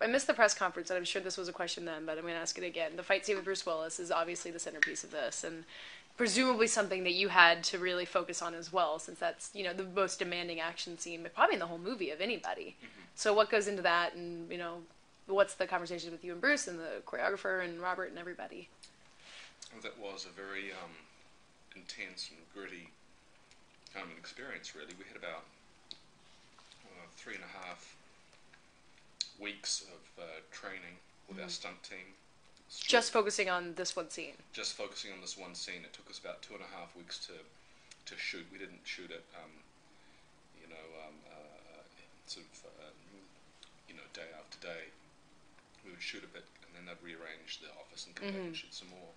I missed the press conference, and I'm sure this was a question then, but I'm going to ask it again. The fight scene with Bruce Willis is obviously the centerpiece of this, and presumably something that you had to really focus on as well, since that's the most demanding action scene, but probably in the whole movie of anybody. So what goes into that, and what's the conversation with you and Bruce and the choreographer and Robert and everybody? Well, that was a very intense and gritty kind of an experience. Really, we had about 3.5 weeks of training with our stunt team. Just focusing on this one scene. Just focusing on this one scene. It took us about 2.5 weeks to shoot. We didn't shoot it, sort of, day after day. We would shoot a bit, and then they'd rearrange the office and come back and shoot some more.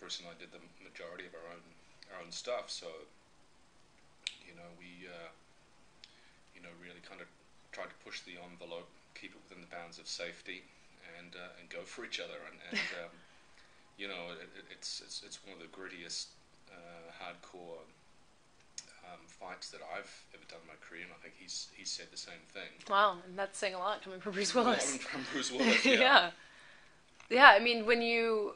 Bruce and I did the majority of our own stuff, so we really kind of tried to push the envelope, keep it within the bounds of safety, and go for each other. It's one of the grittiest, hardcore fights that I've ever done in my career, and I think he's said the same thing. Wow, and that's saying a lot coming from Bruce Willis. From Bruce Willis, yeah. Yeah. Yeah, I mean, when you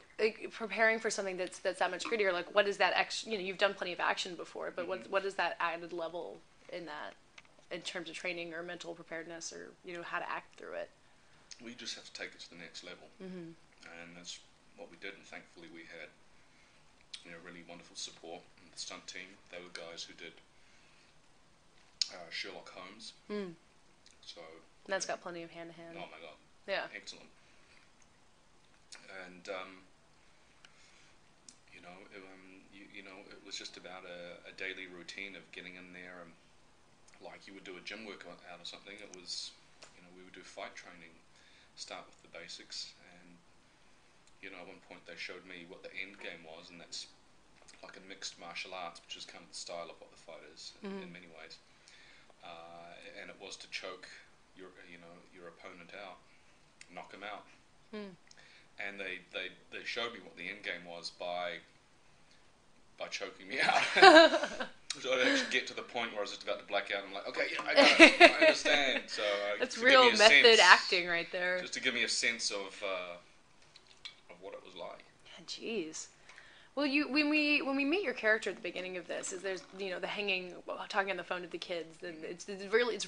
preparing for something that's that much grittier, like what is that you've done plenty of action before, but what is that added level in that, in terms of training or mental preparedness, or how to act through it? We just have to take it to the next level, and that's what we did. And thankfully, we had really wonderful support in the stunt team. They were guys who did Sherlock Holmes, so that's got plenty of hand to hand. Oh my God! Yeah, excellent. And it was just about a daily routine of getting in there, and like you would do a gym workout or something. It was, we would do fight training, start with the basics, and at one point they showed me what the end game was, and that's like a mixed martial arts, which is kind of the style of what the fight is in many ways. And it was to choke your opponent out, knock him out. And they showed me what the end game was by choking me out. So I'd actually get to the point where I was just about to black out. I'm like, okay, yeah, I got it. I understand. So that's real method acting right there. Just to give me a sense of what it was like. Jeez. Well, when we meet your character at the beginning of this, is there's the talking on the phone to the kids, and it's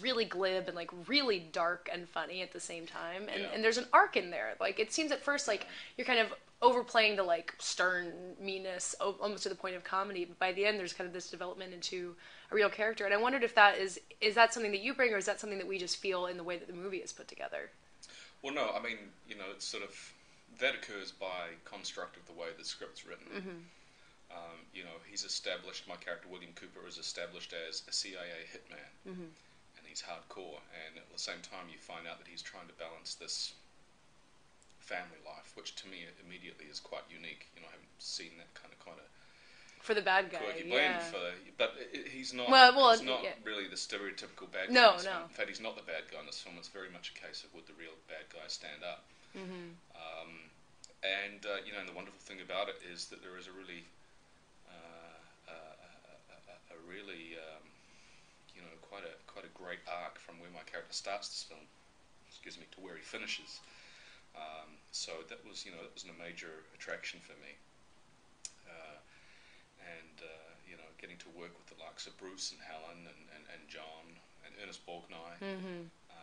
really glib and like really dark and funny at the same time, and there's an arc in there. Like it seems at first like you're kind of overplaying the like stern meanness almost to the point of comedy, but by the end there's kind of this development into a real character. And I wondered if that is that something that you bring, or is that something that we just feel in the way that the movie is put together? Well, no, I mean it's sort of. That occurs by construct of the way the script's written. He's established, my character William Cooper is established as a CIA hitman, and he's hardcore, and at the same time you find out that he's trying to balance this family life, which to me immediately is quite unique. I haven't seen that kind of for the bad guy, blend but he's not. He's not really the stereotypical bad guy. No. In fact, he's not the bad guy in this film. It's very much a case of would the real bad guy stand up. And the wonderful thing about it is that there is a really, quite a great arc from where my character starts this film, to where he finishes. So that was a major attraction for me. Getting to work with the likes of Bruce and Helen and John and Ernest Borgnine.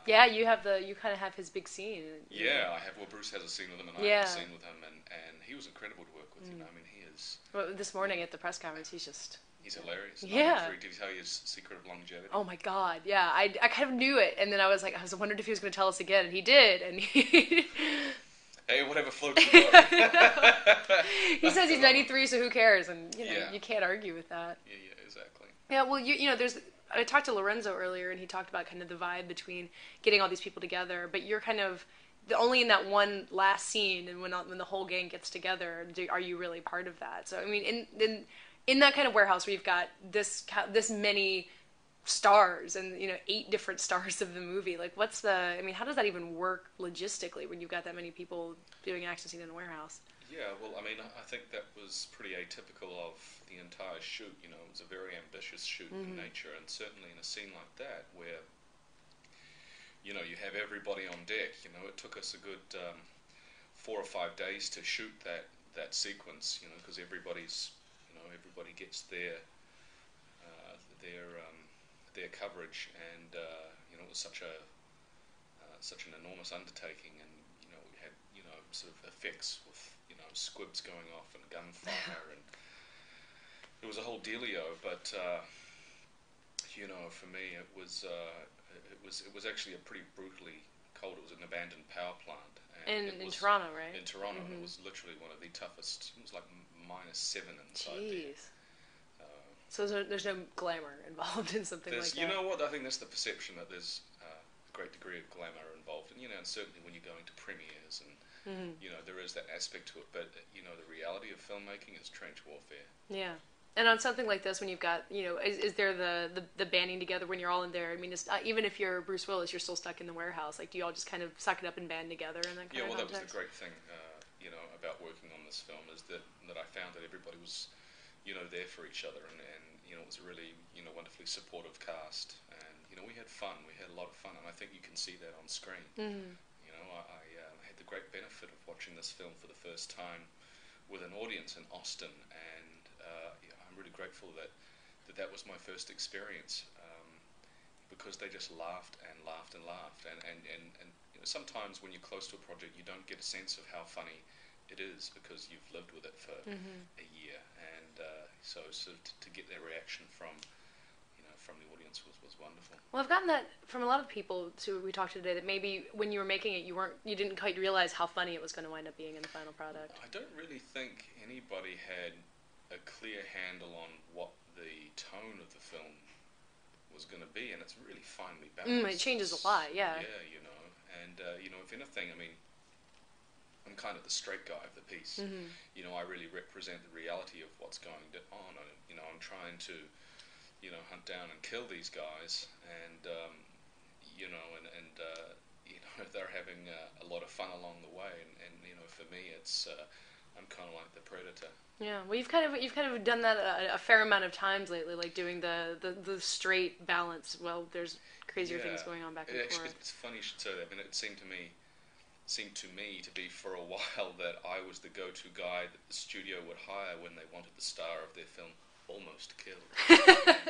Yeah, you kind of have his big scene. Yeah, I have. Well, Bruce has a scene with him, and I have a scene with him, and he was incredible to work with. I mean, he is. Well, this morning at the press conference, he's hilarious. Yeah. Did he tell you his secret of longevity? Oh my God, yeah. I kind of knew it, and then I was wondering if he was going to tell us again, and he did, and he. Hey, whatever floats your boat. He says he's 93, so who cares? And you can't argue with that. Yeah, exactly. Yeah, well, I talked to Lorenzo earlier, and he talked about kind of the vibe between getting all these people together, but you're kind of only in that one last scene, and when the whole gang gets together, are you really part of that? So I mean, in that kind of warehouse where you've got this many stars and 8 different stars of the movie, like how does that even work logistically when you've got that many people doing an action scene in a warehouse? Yeah, well, I mean, I think that was pretty atypical of the entire shoot. It was a very ambitious shoot in nature, and certainly in a scene like that where you have everybody on deck. It took us a good 4 or 5 days to shoot that sequence. Because everybody gets their coverage, and it was such an enormous undertaking, and we had sort of effects with squibs going off and gunfire, and it was a whole dealio. But for me, it was actually a pretty brutally cold. It was an abandoned power plant, and In Toronto, right? in Toronto. Mm-hmm. And it was literally one of the toughest. It was like -7 inside there. Jeez. So there's no glamour involved in something like that. You know what? I think that's the perception, that there's a great degree of glamour involved, and and certainly when you're going to premieres, and there is that aspect to it. But the reality of filmmaking is trench warfare. Yeah. And on something like this, when you've got, is there the banding together when you're all in there? I mean, even if you're Bruce Willis, you're still stuck in the warehouse. Like, do you all just kind of suck it up and band together in that kind of context? That was the great thing, about working on this film, is that I found that everybody was, there for each other, and it was a really, wonderfully supportive cast, and we had fun. We had a lot of fun, and I think you can see that on screen. Mm-hmm. I had the great benefit of watching this film for the first time with an audience in Austin, and I'm really grateful that was my first experience, because they just laughed and laughed and laughed, and sometimes when you're close to a project, you don't get a sense of how funny it is because you've lived with it for a year, and so to get that reaction from the audience was wonderful. Well, I've gotten that from a lot of people who we talked to today, that maybe when you were making it, you didn't quite realize how funny it was going to wind up being in the final product. I don't really think anybody had a clear handle on what the tone of the film was going to be, and it's really finely balanced. It changes a lot, yeah. Yeah, and if anything, I mean, I'm kind of the straight guy of the piece. Mm-hmm. I really represent the reality of what's going on. I'm trying to, hunt down and kill these guys, and they're having a lot of fun along the way, and for me, it's I'm kind of like the predator. Yeah, well, you've kind of done that a fair amount of times lately, like doing the straight balance. Well, there's crazier things going on back and forth. It's funny you should say that. I mean, it seemed to me to be for a while that I was the go-to guy that the studio would hire when they wanted the star of their film almost killed.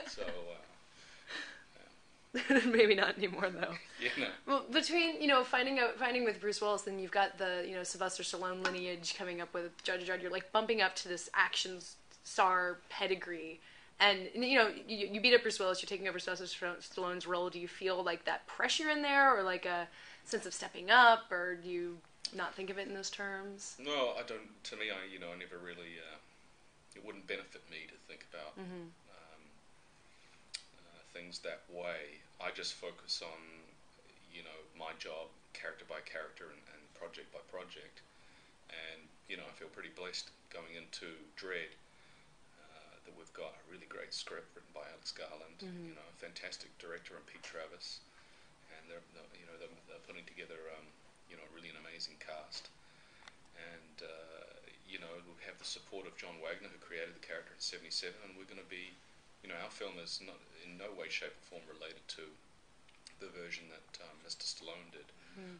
So, maybe not anymore though. Yeah, no. Well, between finding with Bruce Willis, then you've got the Sylvester Stallone lineage coming up with Judge Dredd. You're like bumping up to this action star pedigree, and you beat up Bruce Willis. You're taking over Sylvester Stallone's role. Do you feel like that pressure in there, or like a sense of stepping up, or do you not think of it in those terms? No, I don't. To me, I never really. It wouldn't benefit me to think about things that way. I just focus on, my job, character by character, and project by project. And I feel pretty blessed going into Dredd that we've got a really great script written by Alex Garland, a fantastic director in Pete Travis, and they're putting together a really an amazing cast. And we have the support of John Wagner, who created the character in '77, and we're going to be, our film is not in no way, shape, or form related to the version that Mr. Stallone did,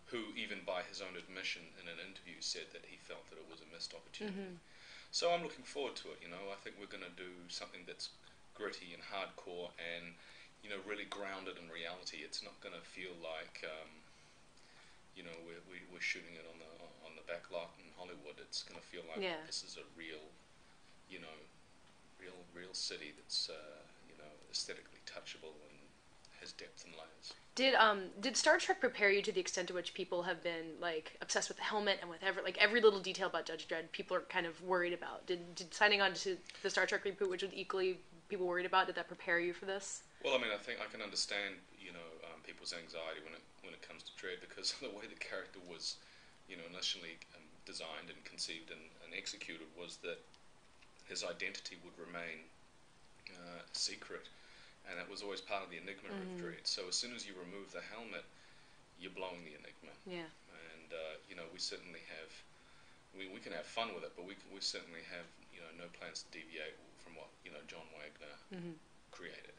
who even by his own admission in an interview said that he felt that it was a missed opportunity. So I'm looking forward to it. I think we're going to do something that's gritty and hardcore and really grounded in reality. It's not going to feel like we're shooting it on the back lot in Hollywood. It's going to feel like this is a real city that's aesthetically touchable and has depth and layers. Did Star Trek prepare you to the extent to which people have been like obsessed with the helmet and with every little detail about Judge Dredd? People are kind of worried about. Did signing on to the Star Trek reboot, which was equally people worried about, did that prepare you for this? Well, I mean, I think I can understand people's anxiety when it comes to Dredd, because the way the character was initially designed and conceived and executed was that his identity would remain secret, and that was always part of the enigma of Dredd. So as soon as you remove the helmet, you're blowing the enigma. Yeah. And we certainly have. We can have fun with it, but we certainly have no plans to deviate from what John Wagner created.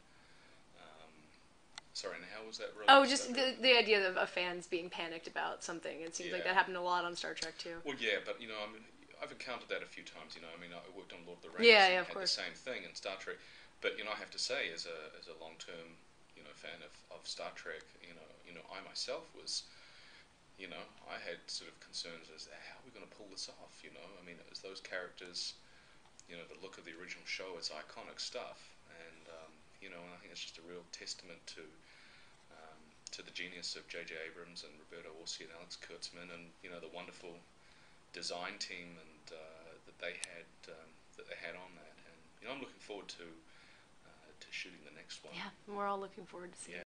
Sorry, and how was that Oh, released? just the idea of fans being panicked about something. It seems like Yeah. that happened a lot on Star Trek too. Well, yeah, but I mean, I've encountered that a few times. I mean, I worked on Lord of the Rings Yeah, and yeah, of had the course. same thing in Star Trek. But I have to say, as a long term fan of Star Trek, I myself was, I had sort of concerns as how are we going to pull this off. I mean, it was those characters, the look of the original show, it's iconic stuff, and I think it's just a real testament to the genius of J.J. Abrams and Roberto Orci and Alex Kurtzman, and the wonderful design team and that they had on that. And I'm looking forward to shooting the next one. Yeah, we're all looking forward to seeing Yeah. it.